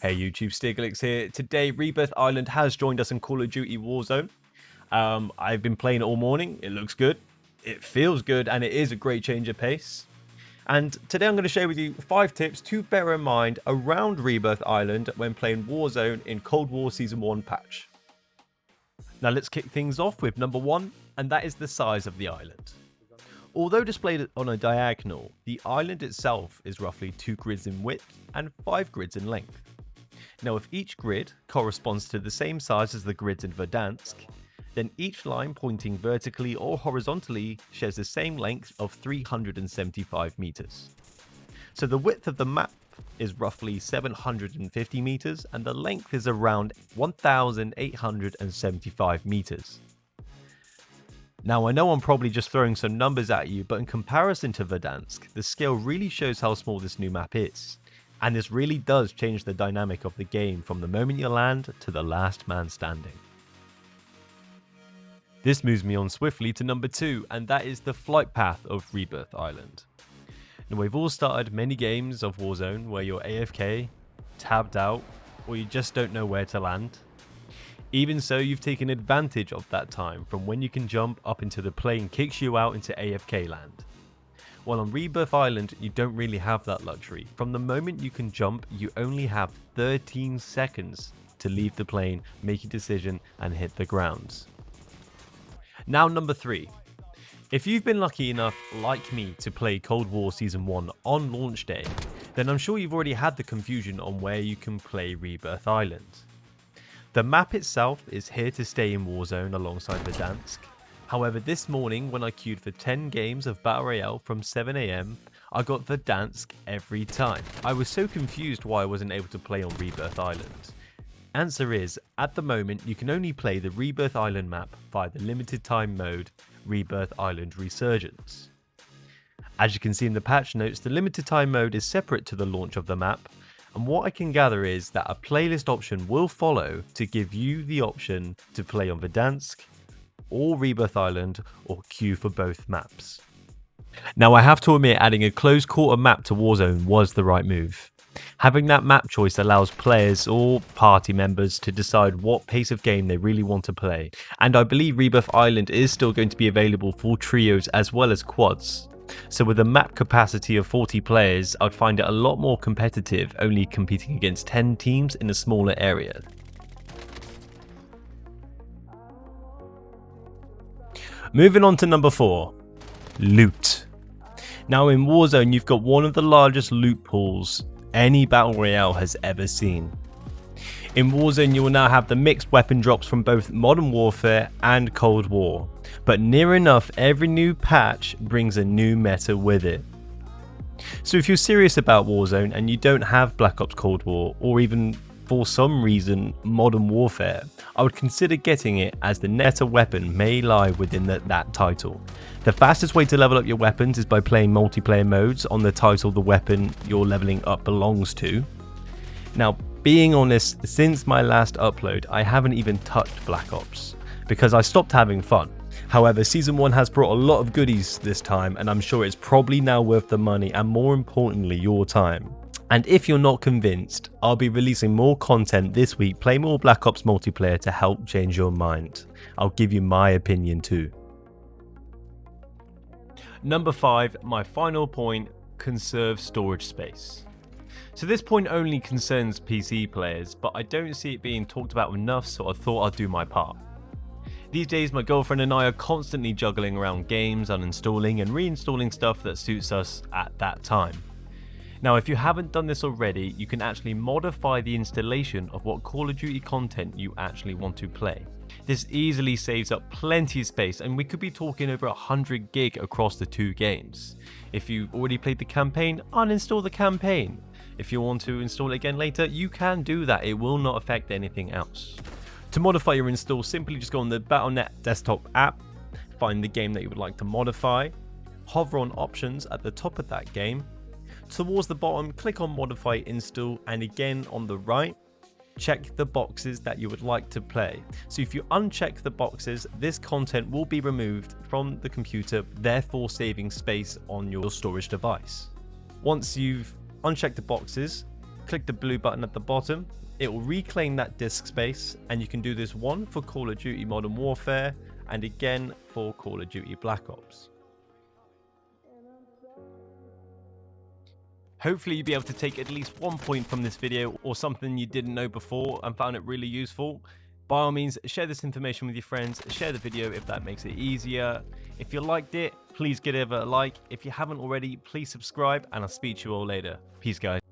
Hey YouTube, Stiglitz here. Today, Rebirth Island has joined us in Call of Duty Warzone. I've been playing it all morning. It looks good, it feels good, and it is a great change of pace. And today I'm going to share with you 5 tips to bear in mind around Rebirth Island when playing Warzone in Cold War Season 1 patch. Now let's kick things off with number 1, and that is the size of the island. Although displayed on a diagonal, the island itself is roughly 2 grids in width and 5 grids in length. Now if each grid corresponds to the same size as the grids in Verdansk, then each line pointing vertically or horizontally shares the same length of 375 meters. So the width of the map is roughly 750 meters and the length is around 1875 meters. Now I know I'm probably just throwing some numbers at you, but in comparison to Verdansk, the scale really shows how small this new map is. And this really does change the dynamic of the game from the moment you land to the last man standing. This moves me on swiftly to number 2, and that is the flight path of Rebirth Island. Now we've all started many games of Warzone where you're AFK, tabbed out, or you just don't know where to land. Even so, you've taken advantage of that time from when you can jump up into the plane kicks you out into AFK land. While on Rebirth Island, you don't really have that luxury. From the moment you can jump, you only have 13 seconds to leave the plane, make a decision, and hit the ground. Now number 3. If you've been lucky enough, like me, to play Cold War Season 1 on launch day, then I'm sure you've already had the confusion on where you can play Rebirth Island. The map itself is here to stay in Warzone alongside Verdansk. However, this morning when I queued for 10 games of Battle Royale from 7 AM, I got Verdansk every time. I was so confused why I wasn't able to play on Rebirth Island. Answer is, at the moment you can only play the Rebirth Island map via the limited time mode Rebirth Island Resurgence. As you can see in the patch notes, the limited time mode is separate to the launch of the map, and what I can gather is that a playlist option will follow to give you the option to play on Verdansk or Rebirth Island or queue for both maps. Now I have to admit, adding a close quarter map to Warzone was the right move. Having that map choice allows players or party members to decide what pace of game they really want to play, and I believe Rebirth Island is still going to be available for trios as well as quads. So with a map capacity of 40 players, I'd find it a lot more competitive, only competing against 10 teams in a smaller area. Moving on to number 4, loot. Now in Warzone, you've got one of the largest loot pools any Battle Royale has ever seen. In Warzone, you will now have the mixed weapon drops from both Modern Warfare and Cold War, but near enough every new patch brings a new meta with it. So if you're serious about Warzone and you don't have Black Ops Cold War, or even for some reason Modern Warfare, I would consider getting it, as the meta weapon may lie within that title. The fastest way to level up your weapons is by playing multiplayer modes on the title the weapon you're leveling up belongs to. Now, being honest, since my last upload, I haven't even touched Black Ops, because I stopped having fun. However, Season 1 has brought a lot of goodies this time, and I'm sure it's probably now worth the money and, more importantly, your time. And if you're not convinced, I'll be releasing more content this week. Play more Black Ops multiplayer to help change your mind. I'll give you my opinion too. Number 5, my final point, conserve storage space. So this point only concerns PC players, but I don't see it being talked about enough, so I thought I'd do my part. These days my girlfriend and I are constantly juggling around games, uninstalling and reinstalling stuff that suits us at that time. Now if you haven't done this already, you can actually modify the installation of what Call of Duty content you actually want to play. This easily saves up plenty of space, and we could be talking over 100 gig across the 2 games. If you've already played the campaign, uninstall the campaign. If you want to install it again later, you can do that. It will not affect anything else. To modify your install, simply just go on the Battle.net desktop app, find the game that you would like to modify, hover on options at the top of that game. Towards the bottom, click on modify install, and again on the right, check the boxes that you would like to play. So if you uncheck the boxes, this content will be removed from the computer, therefore saving space on your storage device. Once you've unchecked the boxes, click the blue button at the bottom. It will reclaim that disk space, and you can do this one for Call of Duty Modern Warfare and again for Call of Duty Black Ops. Hopefully you'll be able to take at least 1 point from this video or something you didn't know before and found it really useful. By all means, share this information with your friends, share the video if that makes it easier. If you liked it, please give it a like. If you haven't already, please subscribe, and I'll speak to you all later. Peace, guys.